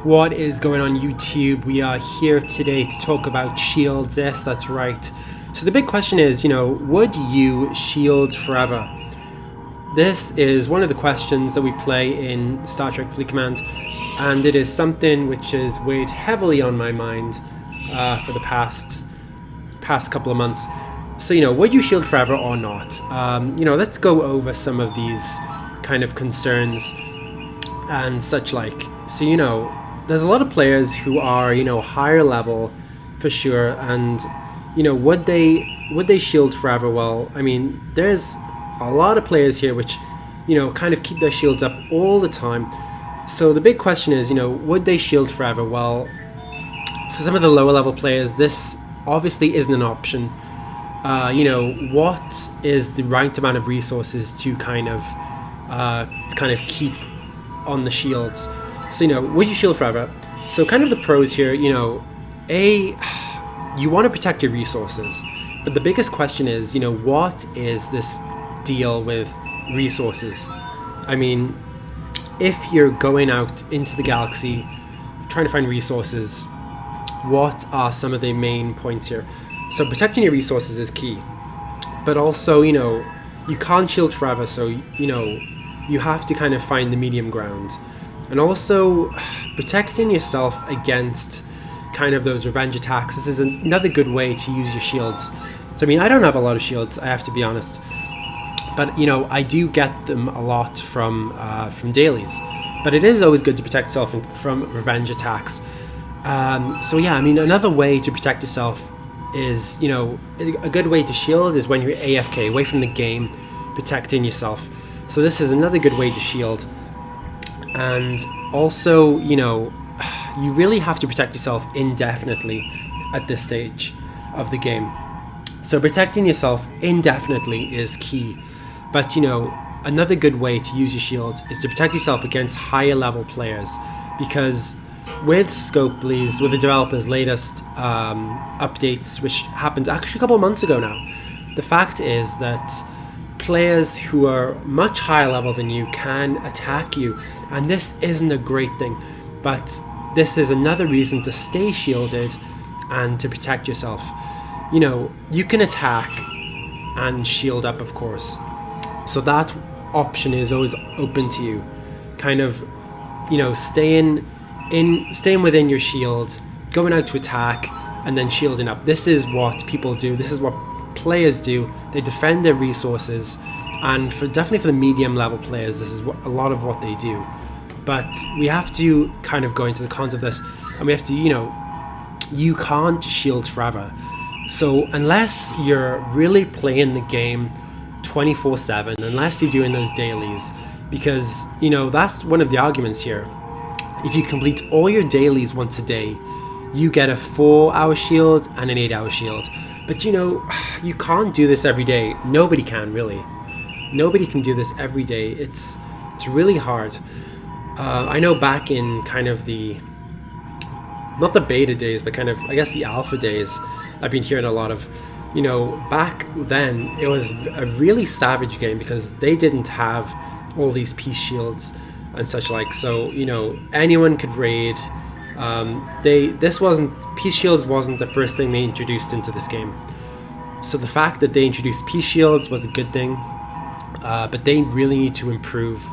What is going on YouTube? We are here today to talk about shields. Yes, that's right. So the big question is, would you shield forever? This is one of the questions that we play in Star Trek Fleet Command, and it is something which has weighed heavily on my mind for the past couple of months. So, would you shield forever or not? Let's go over some of these kind of concerns and such like. So, there's a lot of players who are, higher level for sure, and, would they shield forever? Well, I mean, there's a lot of players here which, kind of keep their shields up all the time. So the big question is, would they shield forever? Well, for some of the lower level players, this obviously isn't an option. What is the right amount of resources to kind of keep on the shields? So, would you shield forever? So kind of the pros here, you want to protect your resources, but the biggest question is, what is this deal with resources? I mean, if you're going out into the galaxy trying to find resources, what are some of the main points here? So protecting your resources is key, but also, you can't shield forever, so, you have to kind of find the medium ground. And also protecting yourself against kind of those revenge attacks. This is another good way to use your shields. So, I mean, I don't have a lot of shields, I have to be honest. But, I do get them a lot from dailies. But it is always good to protect yourself from revenge attacks. Another way to protect yourself is, a good way to shield is when you're AFK, away from the game, protecting yourself. So this is another good way to shield. And also, you really have to protect yourself indefinitely at this stage of the game. So protecting yourself indefinitely is key. But, another good way to use your shields is to protect yourself against higher level players. Because with Scopely's, with the developer's latest updates, which happened actually a couple of months ago now, the fact is that players who are much higher level than you can attack you. And this isn't a great thing, but this is another reason to stay shielded and to protect yourself. You can attack and shield up, of course. So that option is always open to you. Kind of, staying within your shield, going out to attack, and then shielding up. This is what people do. This is what players do. They defend their resources, and definitely for the medium level players, this is a lot of what they do. But we have to kind of go into the cons of this, and we have to, you can't shield forever. So unless you're really playing the game 24/7, unless you're doing those dailies, because, that's one of the arguments here. If you complete all your dailies once a day, you get a 4-hour shield and an 8-hour shield. But, you can't do this every day. Nobody can, really. Nobody can do this every day. It's really hard. I know back in kind of not the beta days, but kind of, I guess, the alpha days, I've been hearing a lot of, back then, it was a really savage game because they didn't have all these peace shields and such like. So, anyone could raid. Peace shields wasn't the first thing they introduced into this game. So the fact that they introduced peace shields was a good thing, but they really need to improve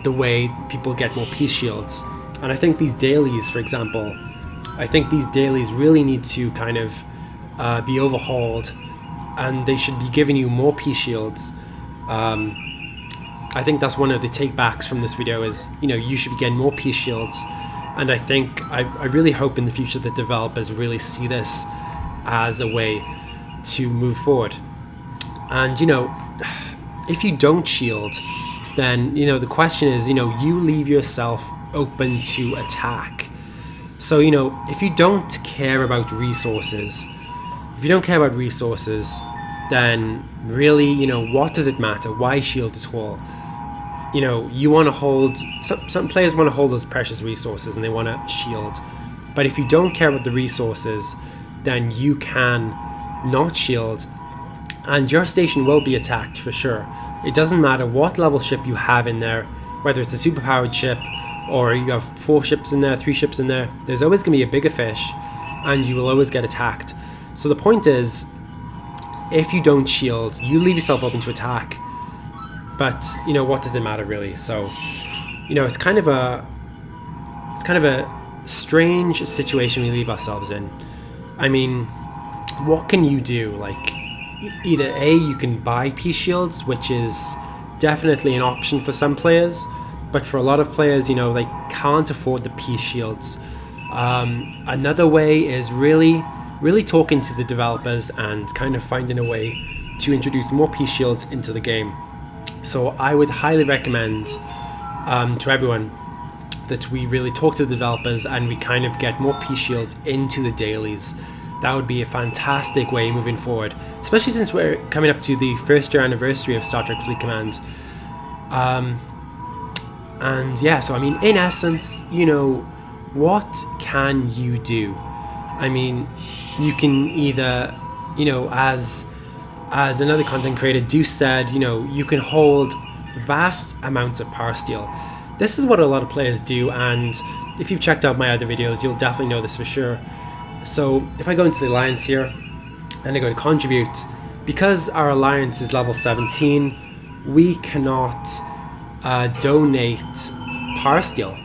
the way people get more peace shields. And I think these dailies, for example, really need to kind of be overhauled, and they should be giving you more peace shields. I think that's one of the takebacks from this video is, you should be getting more peace shields. And I really hope in the future that developers really see this as a way to move forward. And, if you don't shield, then, the question is, you leave yourself open to attack. So, if you don't care about resources, then really, what does it matter? Why shield at all? You want to hold, some players want to hold those precious resources and they want to shield. But if you don't care about the resources, then you can not shield, and your station will be attacked for sure. It doesn't matter what level ship you have in there, whether it's a superpowered ship or you have 4 ships in there, 3 ships in there, there's always going to be a bigger fish, and you will always get attacked. So the point is, if you don't shield, you leave yourself open to attack. But you know, what does it matter really? So, you know, it's kind of a strange situation we leave ourselves in. I mean, what can you do? Like, either A, you can buy peace shields, which is definitely an option for some players, but for a lot of players, you know, they can't afford the peace shields. Another way is really talking to the developers and kind of finding a way to introduce more peace shields into the game. So I would highly recommend to everyone that we really talk to the developers and we kind of get more peace shields into the dailies. That would be a fantastic way moving forward, especially since we're coming up to the 1st year anniversary of Star Trek Fleet Command. And yeah, so I mean, in essence, you know, what can you do? I mean, you can either, you know, as another content creator, Deuce said, you know, you can hold vast amounts of parsteel. This is what a lot of players do, and if you've checked out my other videos, you'll definitely know this for sure. So if I go into the alliance here and I go to contribute, because our alliance is level 17, we cannot donate parsteel.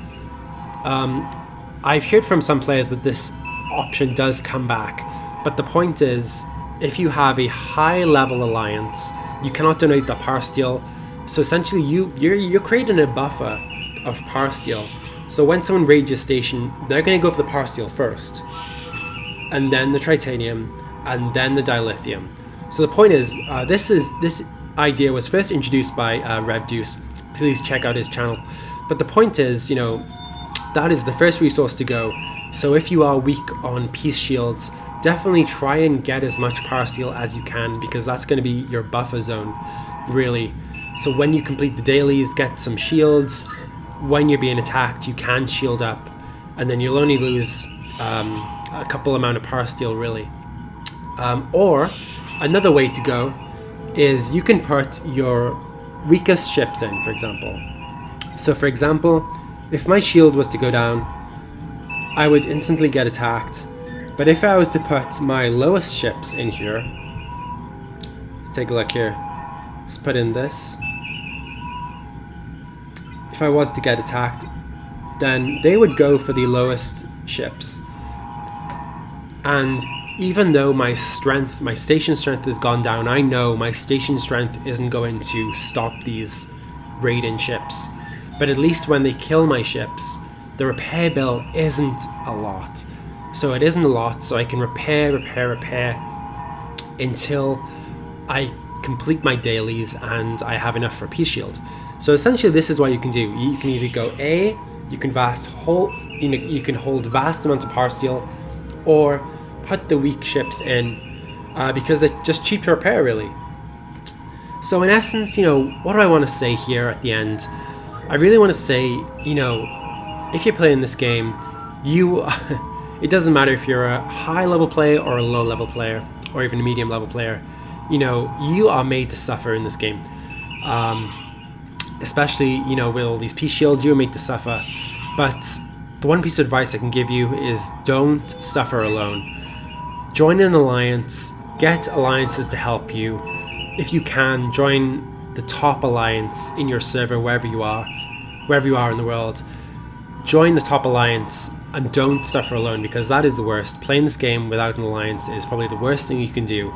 I've heard from some players that this option does come back, but the point is, if you have a high level alliance, you cannot donate the parsteel. So essentially you're creating a buffer of parsteel. So when someone raids your station, they're going to go for the parsteel first, and then the tritanium, and then the dilithium. So the point is, this idea was first introduced by RevDeuce. Please check out his channel. But the point is, you know, that is the first resource to go. So if you are weak on peace shields, definitely try and get as much parsteel as you can, because that's going to be your buffer zone, really. So when you complete the dailies, get some shields. When you're being attacked, you can shield up, and then you'll only lose a couple amount of parsteel, really. Or another way to go is you can put your weakest ships in, for example. So for example, if my shield was to go down, I would instantly get attacked. But if I was to put my lowest ships in here, let's take a look here. Let's put in this. If I was to get attacked, then they would go for the lowest ships. And even though my station strength has gone down, I know my station strength isn't going to stop these raiding ships. But at least when they kill my ships, the repair bill isn't a lot. So it isn't a lot, so I can repair until I complete my dailies and I have enough for a peace shield. So essentially this is what you can do. You can either go A, you can hold vast amounts of parsteel, or put the weak ships in, because they're just cheap to repair, really. So in essence, you know, what do I want to say here at the end? I really want to say, you know, if you're playing this game, it doesn't matter if you're a high level player or a low level player, or even a medium level player, you know, you are made to suffer in this game. Especially, you know, with all these peace shields, you're made to suffer. But the one piece of advice I can give you is don't suffer alone. Join an alliance, get alliances to help you. If you can, join the top alliance in your server, wherever you are in the world. Join the top alliance and don't suffer alone, because that is the worst. Playing this game without an alliance is probably the worst thing you can do.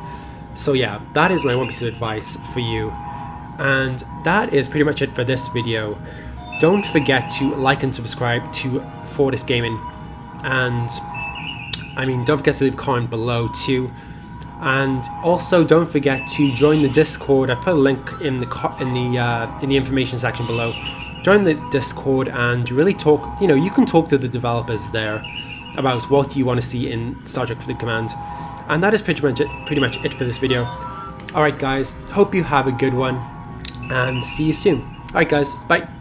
So yeah, that is my one piece of advice for you. And that is pretty much it for this video. Don't forget to like and subscribe to Fortis Gaming, and I mean, don't forget to leave a comment below too. And also don't forget to join the Discord. I've put a link in the information section below. Join the Discord and really talk. You know, you can talk to the developers there about what you want to see in Star Trek Fleet Command. And that is pretty much it for this video. All right, guys. Hope you have a good one, and see you soon. All right, guys. Bye.